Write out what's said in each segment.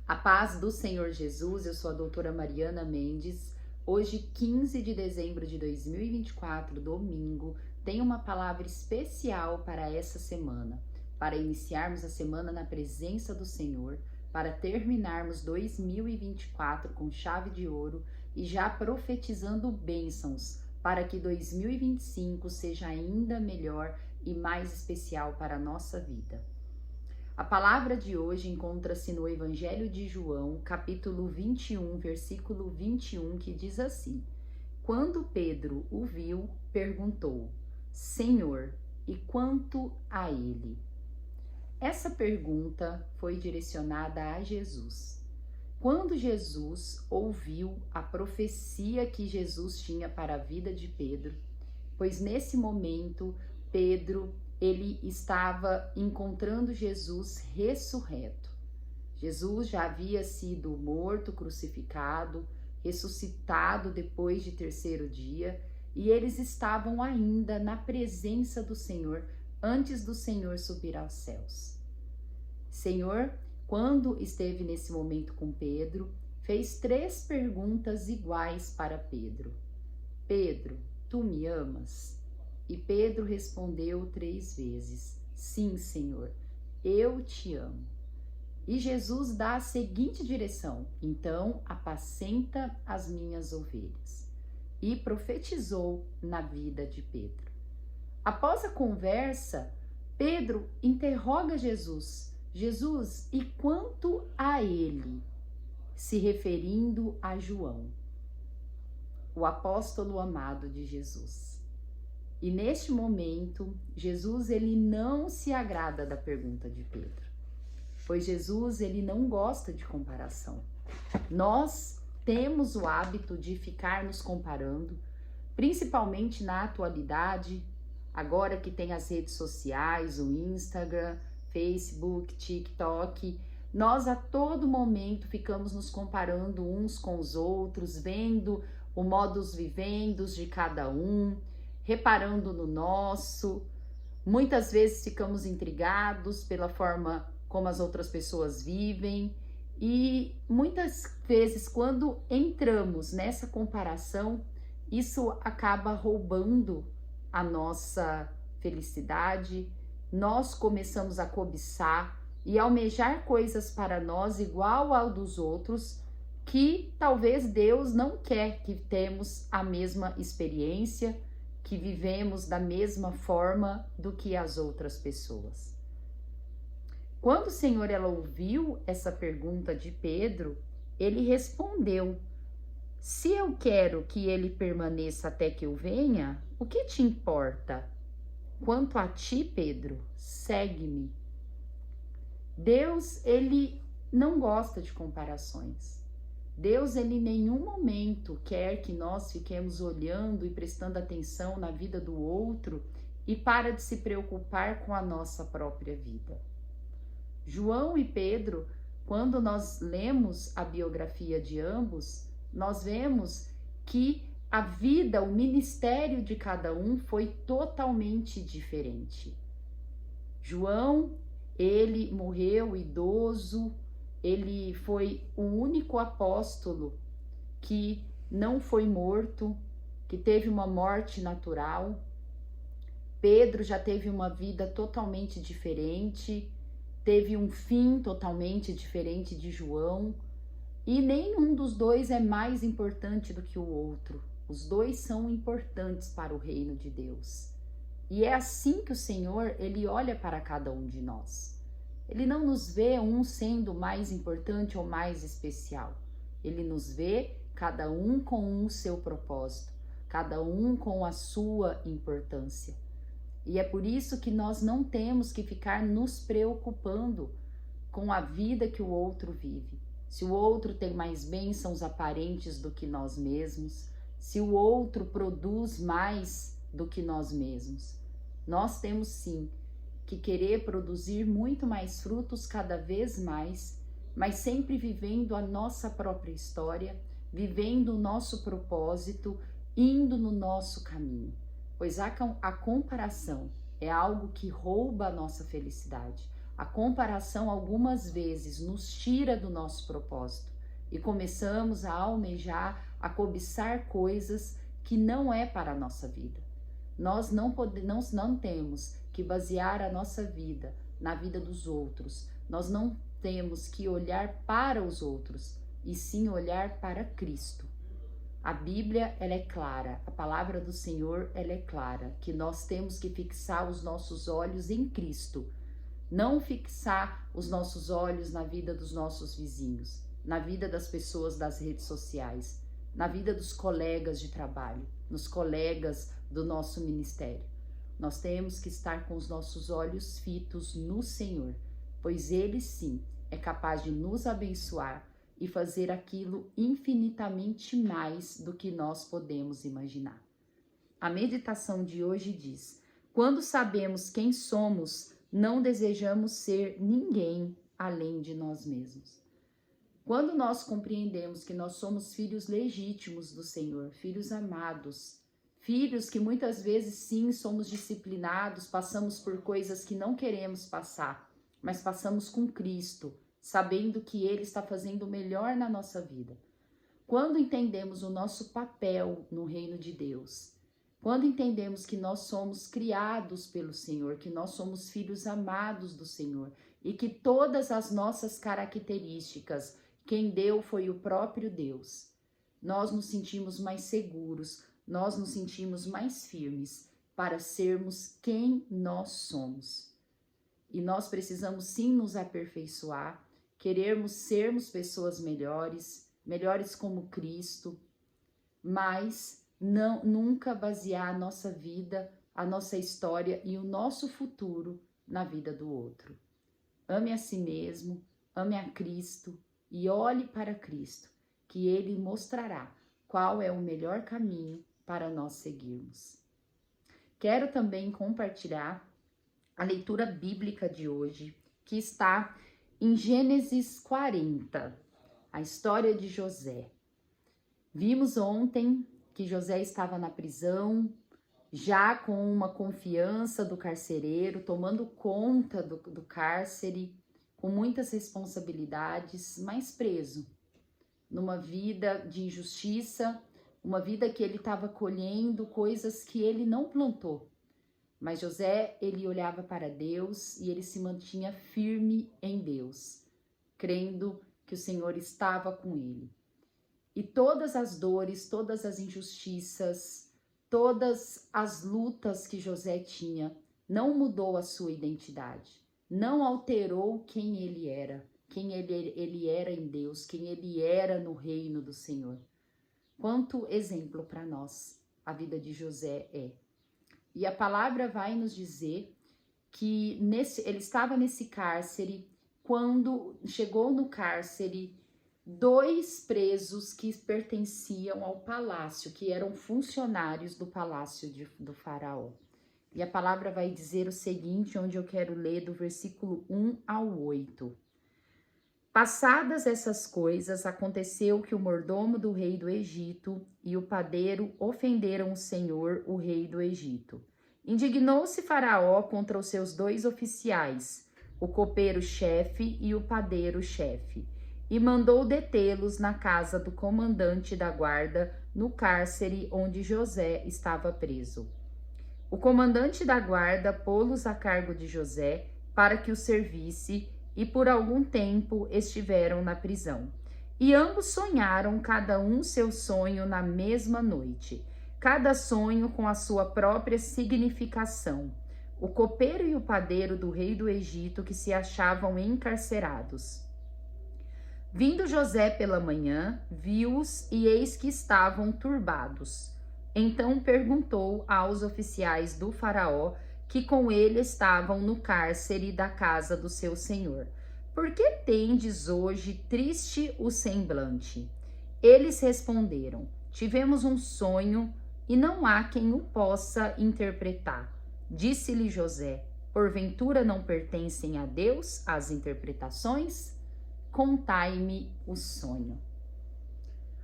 A paz do Senhor Jesus, eu sou a doutora Mariana Mendes. Hoje, 15 de dezembro de 2024, domingo, tem uma palavra especial para essa semana, para iniciarmos a semana na presença do Senhor, para terminarmos 2024 com chave de ouro e já profetizando bênçãos para que 2025 seja ainda melhor e mais especial para a nossa vida. A palavra de hoje encontra-se no Evangelho de João, capítulo 21, versículo 21, que diz assim: Quando Pedro o viu, perguntou: Senhor, e quanto a ele? Essa pergunta foi direcionada a Jesus. Quando Jesus ouviu a profecia que Jesus tinha para a vida de Pedro, pois nesse momento Pedro ele estava encontrando Jesus ressurreto. Jesus já havia sido morto, crucificado, ressuscitado depois de terceiro dia, e eles estavam ainda na presença do Senhor antes do Senhor subir aos céus. Senhor, quando esteve nesse momento com Pedro, fez 3 perguntas iguais para Pedro. Pedro, tu me amas? E Pedro respondeu 3 vezes: Sim, Senhor, eu te amo. E Jesus dá a seguinte direção: Então apacenta as minhas ovelhas. E profetizou na vida de Pedro. Após a conversa, Pedro interroga Jesus: Jesus, e quanto a ele? Se referindo a João, o apóstolo amado de Jesus. E neste momento, Jesus ele não se agrada da pergunta de Pedro, pois Jesus ele não gosta de comparação. Nós temos o hábito de ficar nos comparando, principalmente na atualidade, agora que tem as redes sociais, o Instagram, Facebook, TikTok, nós a todo momento ficamos nos comparando uns com os outros, vendo o modus vivendi de cada um, reparando no nosso. Muitas vezes ficamos intrigados pela forma como as outras pessoas vivem e muitas vezes quando entramos nessa comparação, isso acaba roubando a nossa felicidade. Nós começamos a cobiçar e almejar coisas para nós igual ao dos outros, que talvez Deus não quer que temos a mesma experiência, que vivemos da mesma forma do que as outras pessoas. Quando o Senhor ela ouviu essa pergunta de Pedro, ele respondeu: Se eu quero que ele permaneça até que eu venha, o que te importa? Quanto a ti, Pedro, segue-me. Deus, ele não gosta de comparações. Deus, ele em nenhum momento quer que nós fiquemos olhando e prestando atenção na vida do outro e para de se preocupar com a nossa própria vida. João e Pedro, quando nós lemos a biografia de ambos, nós vemos que a vida, o ministério de cada um foi totalmente diferente. João, ele morreu idoso, ele foi o único apóstolo que não foi morto, que teve uma morte natural. Pedro já teve uma vida totalmente diferente, teve um fim totalmente diferente de João, e nenhum dos dois é mais importante do que o outro. Os dois são importantes para o reino de Deus. E é assim que o Senhor, ele olha para cada um de nós. Ele não nos vê um sendo mais importante ou mais especial. Ele nos vê cada um com o seu propósito, cada um com a sua importância. E é por isso que nós não temos que ficar nos preocupando com a vida que o outro vive. Se o outro tem mais bênçãos aparentes do que nós mesmos, se o outro produz mais do que nós mesmos. Nós temos sim que querer produzir muito mais frutos cada vez mais, mas sempre vivendo a nossa própria história, vivendo o nosso propósito, indo no nosso caminho. Pois a comparação é algo que rouba a nossa felicidade, A comparação algumas vezes nos tira do nosso propósito e começamos a almejar, a cobiçar coisas que não é para a nossa vida. Nós não temos que basear a nossa vida na vida dos outros. Nós não temos que olhar para os outros, e sim olhar para Cristo. A Bíblia, ela é clara, a palavra do Senhor, ela é clara, que nós temos que fixar os nossos olhos em Cristo, não fixar os nossos olhos na vida dos nossos vizinhos, na vida das pessoas das redes sociais, na vida dos colegas de trabalho, nos colegas do nosso ministério. Nós temos que estar com os nossos olhos fitos no Senhor, pois Ele sim é capaz de nos abençoar e fazer aquilo infinitamente mais do que nós podemos imaginar. A meditação de hoje diz: quando sabemos quem somos, não desejamos ser ninguém além de nós mesmos. Quando nós compreendemos que nós somos filhos legítimos do Senhor, filhos amados, filhos que muitas vezes sim somos disciplinados, passamos por coisas que não queremos passar, mas passamos com Cristo, sabendo que Ele está fazendo o melhor na nossa vida. Quando entendemos o nosso papel no reino de Deus, quando entendemos que nós somos criados pelo Senhor, que nós somos filhos amados do Senhor e que todas as nossas características, quem deu foi o próprio Deus, nós nos sentimos mais seguros, nós nos sentimos mais firmes para sermos quem nós somos. E nós precisamos sim nos aperfeiçoar, querermos sermos pessoas melhores, melhores como Cristo, mas nunca basear a nossa vida, a nossa história e o nosso futuro na vida do outro. Ame a si mesmo, ame a Cristo e olhe para Cristo, que Ele mostrará qual é o melhor caminho para nós seguirmos. Quero também compartilhar a leitura bíblica de hoje, que está em Gênesis 40, a história de José. Vimos ontem que José estava na prisão, já com uma confiança do carcereiro, tomando conta do cárcere, com muitas responsabilidades, mas preso, numa vida de injustiça, uma vida que ele estava colhendo coisas que ele não plantou. Mas José, ele olhava para Deus e ele se mantinha firme em Deus, crendo que o Senhor estava com ele. E todas as dores, todas as injustiças, todas as lutas que José tinha, não mudou a sua identidade, não alterou quem ele era em Deus, quem ele era no reino do Senhor. Quanto exemplo para nós a vida de José é. E a palavra vai nos dizer que ele estava nesse cárcere, quando chegou no cárcere 2 presos que pertenciam ao palácio, que eram funcionários do palácio do faraó. E a palavra vai dizer o seguinte, onde eu quero ler do versículo 1 ao 8. Passadas essas coisas, aconteceu que o mordomo do rei do Egito e o padeiro ofenderam o Senhor, o rei do Egito. Indignou-se Faraó contra os seus 2 oficiais, o copeiro-chefe e o padeiro-chefe, e mandou detê-los na casa do comandante da guarda, no cárcere onde José estava preso. O comandante da guarda pô-los a cargo de José para que o servisse, e por algum tempo estiveram na prisão. E ambos sonharam cada um seu sonho na mesma noite, cada sonho com a sua própria significação. O copeiro e o padeiro do rei do Egito que se achavam encarcerados. Vindo José pela manhã, viu-os e eis que estavam turbados. Então perguntou aos oficiais do faraó, que com ele estavam no cárcere da casa do seu senhor: por que tendes hoje triste o semblante? Eles responderam: tivemos um sonho e não há quem o possa interpretar. Disse-lhe José: porventura não pertencem a Deus as interpretações? Contai-me o sonho.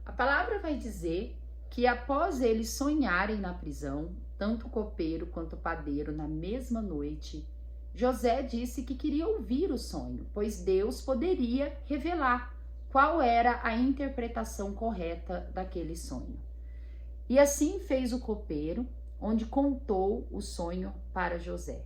A palavra vai dizer que após eles sonharem na prisão, tanto o copeiro quanto o padeiro, na mesma noite, José disse que queria ouvir o sonho, pois Deus poderia revelar qual era a interpretação correta daquele sonho. E assim fez o copeiro, onde contou o sonho para José.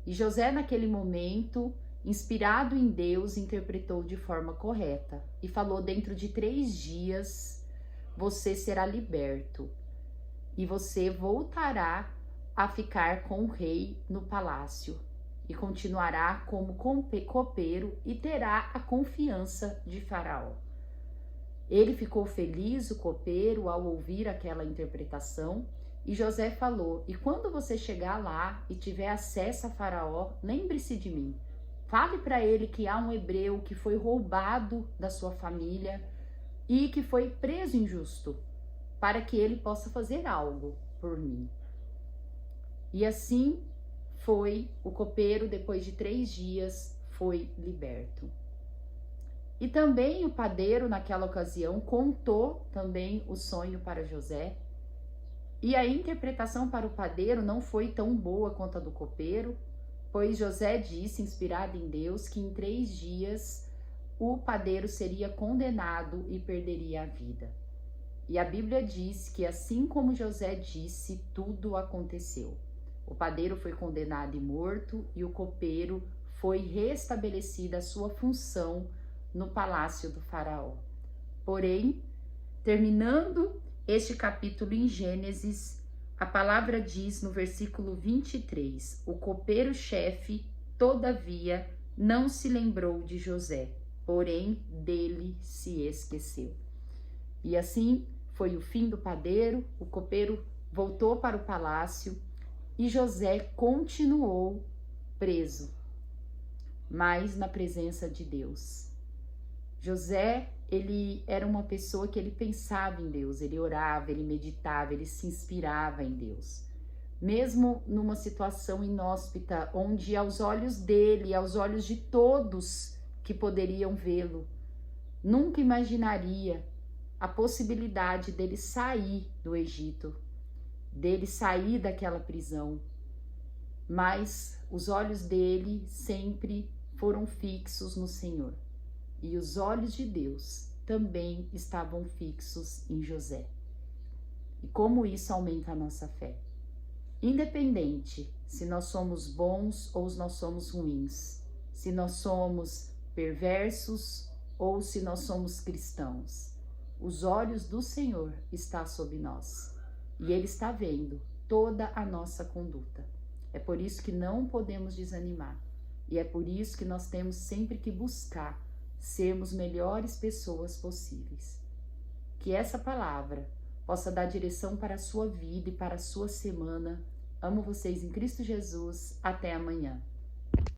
E José, naquele momento, inspirado em Deus, interpretou de forma correta e falou: dentro de 3 dias você será liberto e você voltará a ficar com o rei no palácio e continuará como copeiro e terá a confiança de Faraó. Ele ficou feliz, o copeiro, ao ouvir aquela interpretação, e José falou: e quando você chegar lá e tiver acesso a Faraó, lembre-se de mim. Fale para ele que há um hebreu que foi roubado da sua família e que foi preso injusto, para que ele possa fazer algo por mim. E assim foi, o copeiro, depois de 3 dias, foi liberto. E também o padeiro, naquela ocasião, contou também o sonho para José. E a interpretação para o padeiro não foi tão boa quanto a do copeiro, pois José disse, inspirado em Deus, que em 3 dias o padeiro seria condenado e perderia a vida. E a Bíblia diz que assim como José disse, tudo aconteceu. O padeiro foi condenado e morto, e o copeiro foi restabelecida a sua função no palácio do faraó. Porém, terminando este capítulo em Gênesis, a palavra diz no versículo 23, o copeiro-chefe, todavia, não se lembrou de José, porém dele se esqueceu. E assim foi o fim do padeiro, o copeiro voltou para o palácio e José continuou preso, mas na presença de Deus. José, ele era uma pessoa que ele pensava em Deus, ele orava, ele meditava, ele se inspirava em Deus. Mesmo numa situação inóspita, onde aos olhos dele, aos olhos de todos que poderiam vê-lo, nunca imaginaria a possibilidade dele sair do Egito, dele sair daquela prisão. Mas os olhos dele sempre foram fixos no Senhor. E os olhos de Deus também estavam fixos em José. E como isso aumenta a nossa fé? Independente se nós somos bons ou se nós somos ruins, se nós somos perversos ou se nós somos cristãos, os olhos do Senhor estão sobre nós e Ele está vendo toda a nossa conduta. É por isso que não podemos desanimar e é por isso que nós temos sempre que buscar sermos melhores pessoas possíveis. Que essa palavra possa dar direção para a sua vida e para a sua semana. Amo vocês em Cristo Jesus. Até amanhã.